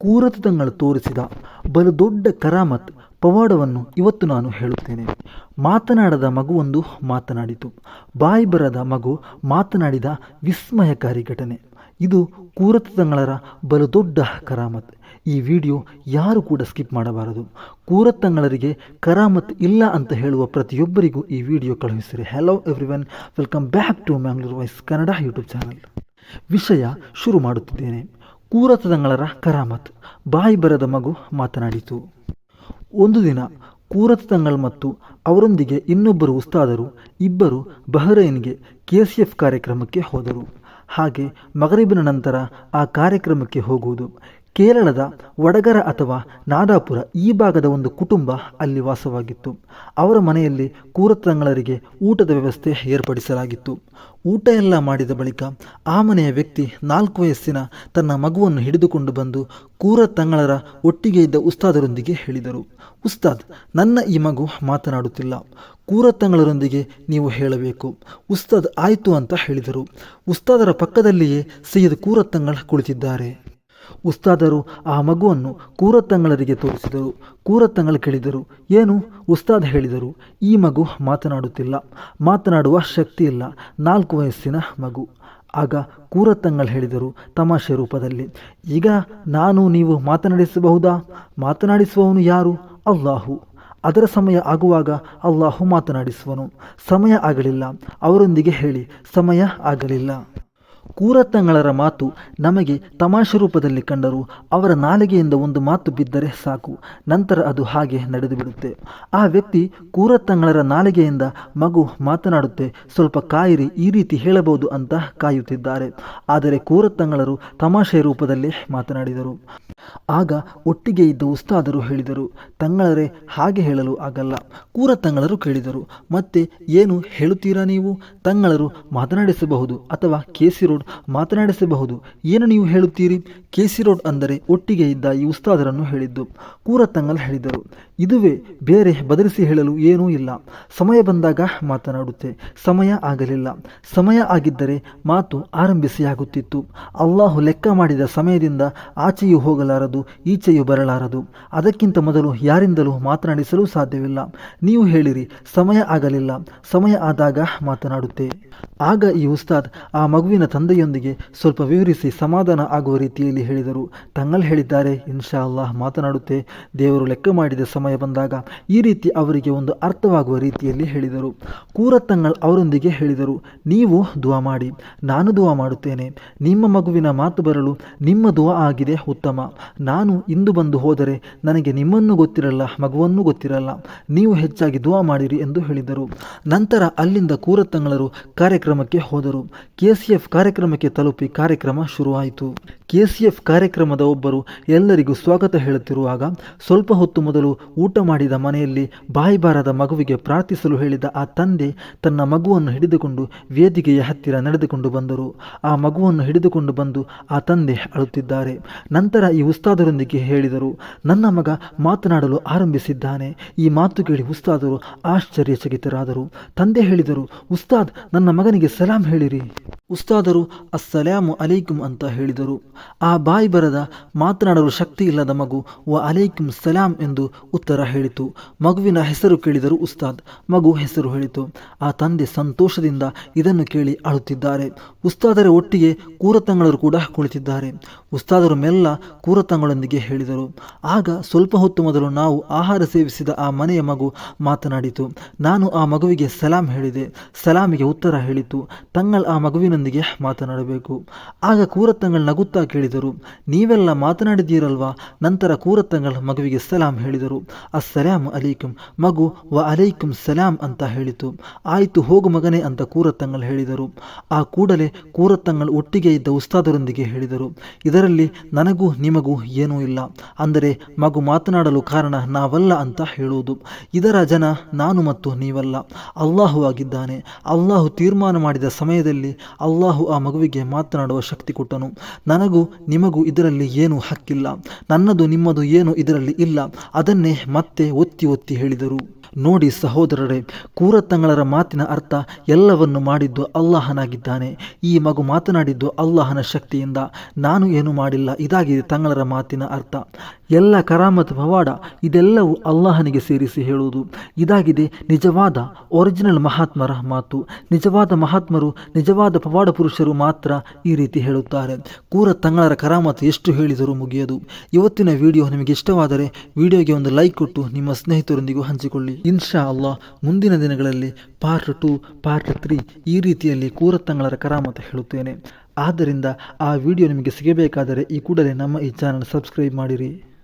ಕೂರತಂಗಳು ತೋರಿಸಿದ ಬಲು ದೊಡ್ಡ ಕರಾಮತ್ ಪವಾಡವನ್ನು ಇವತ್ತು ನಾನು ಹೇಳುತ್ತೇನೆ. ಮಾತನಾಡದ ಮಗುವೊಂದು ಮಾತನಾಡಿತು. ಬಾಯಿ ಬರದ ಮಗು ಮಾತನಾಡಿದ ವಿಸ್ಮಯಕಾರಿ ಘಟನೆ. ಇದು ಕೂರತಂಗಳರ ಬಲು ದೊಡ್ಡ ಕರಾಮತ್. ಈ ವಿಡಿಯೋ ಯಾರು ಕೂಡ ಸ್ಕಿಪ್ ಮಾಡಬಾರದು. ಕೂರತಂಗಳರಿಗೆ ಕರಾಮತ್ ಇಲ್ಲ ಅಂತ ಹೇಳುವ ಪ್ರತಿಯೊಬ್ಬರಿಗೂ ಈ ವಿಡಿಯೋ ಕಳುಹಿಸಿರಿ. Hello everyone, welcome back to Mangalore voice Kannada YouTube channel. ವಿಷಯ ಶುರು ಮಾಡುತ್ತಿದ್ದೇನೆ. ಕೂರತಂಗಳರ ಕರಾಮತ್. ಬಾಯಿ ಬರದ ಮಗು ಮಾತನಾಡಿತು. ಒಂದು ದಿನ ಕೂರತಂಗಳ್ ಮತ್ತು ಅವರೊಂದಿಗೆ ಇನ್ನೊಬ್ಬರು ಉಸ್ತಾದರು ಇಬ್ಬರು ಬಹ್ರೈನ್ಗೆ KCF ಕಾರ್ಯಕ್ರಮಕ್ಕೆ ಹೋದರು. ಹಾಗೆ ಮಗರಿಬಿನ ನಂತರ ಆ ಕಾರ್ಯಕ್ರಮಕ್ಕೆ ಹೋಗುವುದು. ಕೇರಳದ ವಡಗರ ಅಥವಾ ನಾದಾಪುರ ಈ ಭಾಗದ ಒಂದು ಕುಟುಂಬ ಅಲ್ಲಿ ವಾಸವಾಗಿತ್ತು. ಅವರ ಮನೆಯಲ್ಲಿ ಕೂರತಂಗಳರಿಗೆ ಊಟದ ವ್ಯವಸ್ಥೆ ಏರ್ಪಡಿಸಲಾಗಿತ್ತು. ಊಟ ಎಲ್ಲ ಮಾಡಿದ ಬಳಿಕ ಆ ಮನೆಯ ವ್ಯಕ್ತಿ 4 ವಯಸ್ಸಿನ ತನ್ನ ಮಗುವನ್ನು ಹಿಡಿದುಕೊಂಡು ಬಂದು ಕೂರತಂಗಳರ ಒಟ್ಟಿಗೆ ಇದ್ದ ಉಸ್ತಾದರೊಂದಿಗೆ ಹೇಳಿದರು, ಉಸ್ತಾದ್, ನನ್ನ ಈ ಮಗು ಮಾತನಾಡುತ್ತಿಲ್ಲ, ಕೂರತಂಗಳರೊಂದಿಗೆ ನೀವು ಹೇಳಬೇಕು. ಉಸ್ತಾದ್ ಆಯಿತು ಅಂತ ಹೇಳಿದರು. ಉಸ್ತಾದರ ಪಕ್ಕದಲ್ಲಿಯೇ ಸೈಯದ್ ಕೂರತಂಗಳ್ ಕುಳಿತಿದ್ದಾರೆ. ಉಸ್ತಾದರು ಆ ಮಗುವನ್ನು ಕೂರತಂಗಳರಿಗೆ ತೋರಿಸಿದರು. ಕೂರತಂಗಳು ಕೇಳಿದರು, ಏನು? ಉಸ್ತಾದ್ ಹೇಳಿದರು, ಈ ಮಗು ಮಾತನಾಡುತ್ತಿಲ್ಲ, ಮಾತನಾಡುವ ಶಕ್ತಿ ಇಲ್ಲ, 4 ವಯಸ್ಸಿನ ಮಗು. ಆಗ ಕೂರತಂಗಳು ಹೇಳಿದರು ತಮಾಷೆ ರೂಪದಲ್ಲಿ, ಈಗ ನಾನು ನೀವು ಮಾತನಾಡಿಸಬಹುದಾ? ಮಾತನಾಡಿಸುವವನು ಯಾರು? ಅಲ್ಲಾಹು. ಅದರ ಸಮಯ ಆಗುವಾಗ ಅಲ್ಲಾಹು ಮಾತನಾಡಿಸುವನು. ಸಮಯ ಆಗಲಿಲ್ಲ, ಅವರೊಂದಿಗೆ ಹೇಳಿ, ಸಮಯ ಆಗಲಿಲ್ಲ. ಕೂರತಂಗಳರ ಮಾತು ನಮಗೆ ತಮಾಷೆ ರೂಪದಲ್ಲಿ ಕಂಡರೂ ಅವರ ನಾಲಿಗೆಯಿಂದ ಒಂದು ಮಾತು ಬಿದ್ದರೆ ಸಾಕು, ನಂತರ ಅದು ಹಾಗೆ ನಡೆದು ಬಿಡುತ್ತೆ. ಆ ವ್ಯಕ್ತಿ ಕೂರತಂಗಳರ ನಾಲಿಗೆಯಿಂದ ಮಗು ಮಾತನಾಡುತ್ತೆ, ಸ್ವಲ್ಪ ಕಾಯಿರಿ, ಈ ರೀತಿ ಹೇಳಬಹುದು ಅಂತ ಕಾಯುತ್ತಿದ್ದಾರೆ. ಆದರೆ ಕೂರತಂಗಳರು ತಮಾಷೆ ರೂಪದಲ್ಲಿ ಮಾತನಾಡಿದರು. ಆಗ ಒಟ್ಟಿಗೆ ಇದ್ದ ಉಸ್ತಾದರು ಹೇಳಿದರು, ತಂಗಳರೇ, ಹಾಗೆ ಹೇಳಲು ಆಗಲ್ಲ. ಕೂರತಂಗಳರು ಕೇಳಿದರು, ಮತ್ತೆ ಏನು ಹೇಳುತ್ತೀರಾ ನೀವು? ತಂಗಳರು ಮಾತನಾಡಿಸಬಹುದು ಅಥವಾ KC ರೋಡ್ ಮಾತನಾಡಿಸಬಹುದು. ಏನು ನೀವು ಹೇಳುತ್ತೀರಿ? KC ರೋಡ್ ಅಂದರೆ ಒಟ್ಟಿಗೆ ಇದ್ದ ಈ ಉಸ್ತಾದರನ್ನು ಹೇಳಿದ್ದು. ಕೂರತಂಗಳು ಹೇಳಿದರು, ಇದುವೇ, ಬೇರೆ ಬದಲಿಸಿ ಹೇಳಲು ಏನೂ ಇಲ್ಲ. ಸಮಯ ಬಂದಾಗ ಮಾತನಾಡುತ್ತೆ, ಸಮಯ ಆಗಲಿಲ್ಲ. ಸಮಯ ಆಗಿದ್ದರೆ ಮಾತು ಆರಂಭಿಸಿಯಾಗುತ್ತಿತ್ತು. ಅಲ್ಲಾಹು ಲೆಕ್ಕ ಮಾಡಿದ ಸಮಯದಿಂದ ಆಚೆಯೂ ಹೋಗಲಾರದು, ಈಚೆಯೂ ಬರಲಾರದು. ಅದಕ್ಕಿಂತ ಮೊದಲು ಯಾರಿಂದಲೂ ಮಾತನಾಡಿಸಲು ಸಾಧ್ಯವಿಲ್ಲ. ನೀವು ಹೇಳಿರಿ, ಸಮಯ ಆಗಲಿಲ್ಲ, ಸಮಯ ಆದಾಗ ಮಾತನಾಡುತ್ತೆ. ಆಗ ಈ ಉಸ್ತಾದ್ ಆ ಮಗುವಿನ ತಂದೆಯೊಂದಿಗೆ ಸ್ವಲ್ಪ ವಿವರಿಸಿ ಸಮಾಧಾನ ಆಗುವ ರೀತಿಯಲ್ಲಿ ಹೇಳಿದರು. ತಂಗಳು ಹೇಳಿದ್ದಾರೆ, ಇನ್ಶಾ ಅಲ್ಲಾಹ್ ಮಾತನಾಡುತ್ತೆ, ದೇವರು ಲೆಕ್ಕ ಮಾಡಿದ ಸಮಯ ಬಂದಾಗ, ಈ ರೀತಿ ಅವರಿಗೆ ಒಂದು ಅರ್ಥವಾಗುವ ರೀತಿಯಲ್ಲಿ ಹೇಳಿದರು. ಕೂರತಂಗಳ್ ಅವರೊಂದಿಗೆ ಹೇಳಿದರು, ನೀವು ದುವಾ ಮಾಡಿ, ನಾನು ದುವಾ ಮಾಡುತ್ತೇನೆ. ನಿಮ್ಮ ಮಗುವಿನ ಮಾತು ಬರಲು ನಿಮ್ಮ ದುವಾ ಆಗಿದೆ, ಉತ್ತಮ. ನಾನು ಇಂದು ಬಂದು ಹೋದರೆ ನನಗೆ ನಿಮ್ಮನ್ನು ಗೊತ್ತಿರಲ್ಲ, ಮಗುವನ್ನೂ ಗೊತ್ತಿರಲ್ಲ. ನೀವು ಹೆಚ್ಚಾಗಿ ದುವಾ ಮಾಡಿರಿ ಎಂದು ಹೇಳಿದರು. ನಂತರ ಅಲ್ಲಿಂದ ಕೂರತಂಗಳರು ಕಾರ್ಯಕ್ರಮಕ್ಕೆ ಹೋದರು. KCF ಕಾರ್ಯಕ್ರಮಕ್ಕೆ ತಲುಪಿ ಕಾರ್ಯಕ್ರಮ ಶುರುವಾಯಿತು. KCF ಕಾರ್ಯಕ್ರಮದ ಒಬ್ಬರು ಎಲ್ಲರಿಗೂ ಸ್ವಾಗತ ಹೇಳುತ್ತಿರುವಾಗ ಸ್ವಲ್ಪ ಹೊತ್ತು ಮೊದಲು ಊಟ ಮಾಡಿದ ಮನೆಯಲ್ಲಿ ಬಾಯಿ ಬಾರದ ಮಗುವಿಗೆ ಪ್ರಾರ್ಥಿಸಲು ಹೇಳಿದ ಆ ತಂದೆ ತನ್ನ ಮಗುವನ್ನು ಹಿಡಿದುಕೊಂಡು ವೇದಿಕೆಯ ಹತ್ತಿರ ನಡೆದುಕೊಂಡು ಬಂದರು. ಆ ಮಗುವನ್ನು ಹಿಡಿದುಕೊಂಡು ಬಂದು ಆ ತಂದೆ ಅಳುತ್ತಿದ್ದಾರೆ. ನಂತರ ಈ ಉಸ್ತಾದರೊಂದಿಗೆ ಹೇಳಿದರು, ನನ್ನ ಮಗ ಮಾತನಾಡಲು ಆರಂಭಿಸಿದ್ದಾನೆ. ಈ ಮಾತು ಕೇಳಿ ಉಸ್ತಾದರು ಆಶ್ಚರ್ಯಚಕಿತರಾದರು. ತಂದೆ ಹೇಳಿದರು, ಉಸ್ತಾದ್, ನನ್ನ ಮಗನಿಗೆ ಸಲಾಂ ಹೇಳಿರಿ. ಉಸ್ತಾದರು ಅಸ್ಸಲಾಮು ಅಲೈಕುಂ ಅಂತ ಹೇಳಿದರು. ಆ ಬಾಯಿ ಬರದ ಮಾತನಾಡಲು ಶಕ್ತಿ ಇಲ್ಲದ ಮಗು ವ ಅಲೈಕುಂ ಸಲಾಂ ಎಂದು ಉತ್ತರ ಹೇಳಿತು. ಮಗುವಿನ ಹೆಸರು ಕೇಳಿದರು ಉಸ್ತಾದ್. ಮಗು ಹೆಸರು ಹೇಳಿತು. ಆ ತಂದೆ ಸಂತೋಷದಿಂದ ಇದನ್ನು ಕೇಳಿ ಅಳುತ್ತಿದ್ದಾರೆ. ಉಸ್ತಾದರ ಒಟ್ಟಿಗೆ ಕೂರತಂಗಳರು ಕೂಡ ಕುಳಿತಿದ್ದಾರೆ. ಉಸ್ತಾದರು ಮೆಲ್ಲ ಕೂರತಂಗಳೊಂದಿಗೆ ಹೇಳಿದರು. ಆಗ ಸ್ವಲ್ಪ ಹೊತ್ತು ಮೊದಲು ನಾವು ಆಹಾರ ಸೇವಿಸಿದ ಆ ಮನೆಯ ಮಗು ಮಾತನಾಡಿತು. ನಾನು ಆ ಮಗುವಿಗೆ ಸಲಾಂ ಹೇಳಿದೆ. ಸಲಾಮಿಗೆ ಉತ್ತರ ಹೇಳಿತು. ತಂಗಳ್ ಆ ಮಗುವಿನೊಂದಿಗೆ ಮಾತನಾಡಬೇಕು. ಆಗ ಕೂರತಂಗಳ್ ನಗುತ್ತಾ ಕೇಳಿದರು, ನೀವೆಲ್ಲ ಮಾತನಾಡಿದ್ದೀರಲ್ವಾ? ನಂತರ ಕೂರತಂಗಳ್ ಮಗುವಿಗೆ ಸಲಾಂ ಹೇಳಿದರು. ಅಸ್ಸಲಾಮು ಅಲೈಕುಂ. ಮಗು ವ ಅಲೈಕುಂ ಸಲಾಂ ಅಂತ ಹೇಳಿತು. ಆಯಿತು, ಹೋಗು ಮಗನೇ ಅಂತ ಕೂರತಂಗಳ್ ಹೇಳಿದರು. ಆ ಕೂಡಲೇ ಕೂರತಂಗಳ್ ಒಟ್ಟಿಗೆ ಇದ್ದ ಉಸ್ತಾದರೊಂದಿಗೆ ಹೇಳಿದರು, ಇದರಲ್ಲಿ ನನಗೂ ನಿಮಗೂ ಏನೂ ಇಲ್ಲ. ಅಂದರೆ ಮಗು ಮಾತನಾಡಲು ಕಾರಣ ನಾವಲ್ಲ ಅಂತ ಹೇಳುವುದು. ಇದರ ಜನ ನಾನು ಮತ್ತು ನೀವಲ್ಲ, ಅಲ್ಲಾಹು ಆಗಿದ್ದಾನೆ. ಅಲ್ಲಾಹು ತೀರ್ಮಾನ ಮಾಡಿದ ಸಮಯದಲ್ಲಿ ಅಲ್ಲಾಹು ಆ ಮಗುವಿಗೆ ಮಾತನಾಡುವ ಶಕ್ತಿ ಕೊಟ್ಟನು. ನನಗೂ ನಿಮಗೂ ಇದರಲ್ಲಿ ಏನೂ ಹಕ್ಕಿಲ್ಲ. ನನ್ನದು ನಿಮ್ಮದು ಏನು ಇದರಲ್ಲಿ ಇಲ್ಲ. ಅದನ್ನೇ ಮತ್ತೆ ಒತ್ತಿ ಒತ್ತಿ ಹೇಳಿದರು. ನೋಡಿ ಸಹೋದರರೇ, ಕೂರತಂಗಳರ ಮಾತಿನ ಅರ್ಥ ಎಲ್ಲವನ್ನು ಮಾಡಿದ್ದು ಅಲ್ಲಾಹನಾಗಿದ್ದಾನೆ. ಈ ಮಗು ಮಾತನಾಡಿದ್ದು ಅಲ್ಲಾಹನ ಶಕ್ತಿಯಿಂದ, ನಾನು ಏನು ಮಾಡಿಲ್ಲ. ಇದಾಗಿದೆ ತಂಗಳರ ಮಾತಿನ ಅರ್ಥ. ಎಲ್ಲ ಕರಾಮತ್ ಪವಾಡ ಇದೆಲ್ಲವೂ ಅಲ್ಲಾಹನಿಗೆ ಸೇರಿಸಿ ಹೇಳುವುದು. ಇದಾಗಿದೆ ನಿಜವಾದ ಒರಿಜಿನಲ್ ಮಹಾತ್ಮರ ಮಾತು. ನಿಜವಾದ ಮಹಾತ್ಮರು, ನಿಜವಾದ ಪವಾಡ ಪುರುಷರು ಮಾತ್ರ ಈ ರೀತಿ ಹೇಳುತ್ತಾರೆ. ಕೂರ ತಂಗಳರ ಕರಾಮತ್ ಎಷ್ಟು ಹೇಳಿದರೂ ಮುಗಿಯದು. ಇವತ್ತಿನ ವಿಡಿಯೋ ನಿಮಗೆ ಇಷ್ಟವಾದರೆ ವಿಡಿಯೋಗೆ ಒಂದು ಲೈಕ್ ಕೊಟ್ಟು ನಿಮ್ಮ ಸ್ನೇಹಿತರೊಂದಿಗೂ ಹಂಚಿಕೊಳ್ಳಿ. ಇನ್ಶಾ ಅಲ್ಲಾಹ್ ಮುಂದಿನ ದಿನಗಳಲ್ಲಿ ಪಾರ್ಟ್ 2, ಪಾರ್ಟ್ 3 ಈ ರೀತಿಯಲ್ಲಿ ಕೂರತಂಗಳರ ಕರಾಮತ್ ಹೇಳುತ್ತೇನೆ. ಆದ್ದರಿಂದ ಆ ವಿಡಿಯೋ ನಿಮಗೆ ಸಿಗಬೇಕಾದರೆ ಈ ಕೂಡಲೇ ನಮ್ಮ ಈ ಚಾನಲ್ ಸಬ್ಸ್ಕ್ರೈಬ್ ಮಾಡಿರಿ.